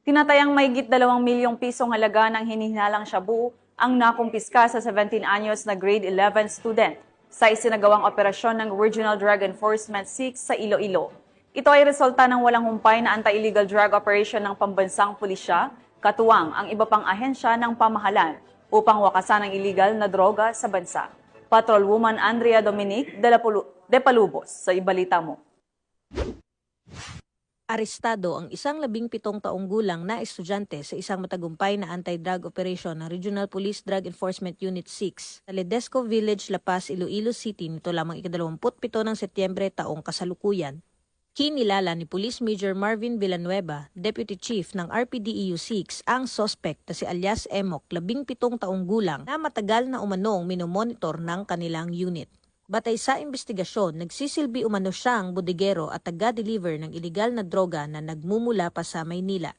Tinatayang mahigit 2 milyong pisong halaga ng hinihinalang shabu ang nakumpiska sa 17 anyos na grade 11 student sa isinagawang operasyon ng Regional Drug Enforcement 6 sa Iloilo. Ito ay resulta ng walang humpay na anti-illegal drug operation ng pambansang pulisya, katuwang ang iba pang ahensya ng pamahalan upang wakasan ang illegal na droga sa bansa. Patrolwoman Andrea Dominic de Palubos sa ibalita mo. Arestado ang isang 17 taong gulang na estudyante sa isang matagumpay na anti-drug operation ng Regional Police Drug Enforcement Unit 6 sa Ledesco Village, La Paz, Iloilo City nito lamang ika-27 ng Setyembre taong kasalukuyan. Kinilala ni Police Major Marvin Villanueva, Deputy Chief ng RPDEU 6, ang suspect na si alias Emok, 17 taong gulang na matagal na umanong minomonitor ng kanilang unit. Batay sa investigasyon, nagsisilbi umano siyang bodegero at taga-deliver ng iligal na droga na nagmumula pa sa Maynila.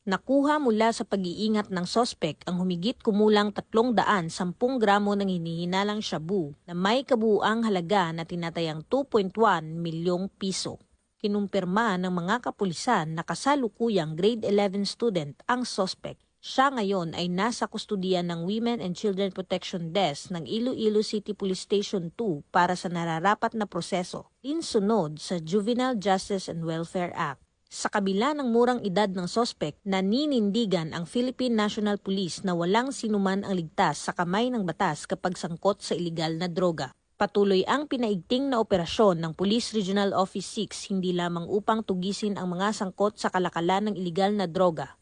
Nakuha mula sa pag-iingat ng sospek ang humigit kumulang 310 gramo ng hinihinalang shabu na may kabuuang halaga na tinatayang 2.1 milyong piso. Kinumpirma ng mga kapulisan na kasalukuyang grade 11 student ang sospek. Siya ngayon ay nasa kustudiyan ng Women and Children Protection Desk ng Iloilo City Police Station 2 para sa nararapat na proseso, linsunod sa Juvenile Justice and Welfare Act. Sa kabila ng murang edad ng sospek, naninindigan ang Philippine National Police na walang sinuman ang ligtas sa kamay ng batas kapag sangkot sa iligal na droga. Patuloy ang pinaigting na operasyon ng Police Regional Office 6 hindi lamang upang tugisin ang mga sangkot sa kalakalan ng iligal na droga,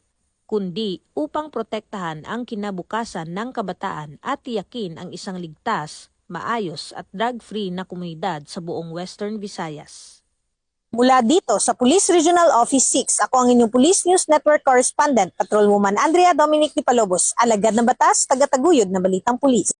kundi upang protektahan ang kinabukasan ng kabataan at tiyakin ang isang ligtas, maayos at drug-free na komunidad sa buong Western Visayas. Mula dito sa Police Regional Office 6, ako ang inyong Police News Network Correspondent, Patrolwoman Andrea Dominic de Palobos, alagad ng batas, taga-taguyod na balitang pulis.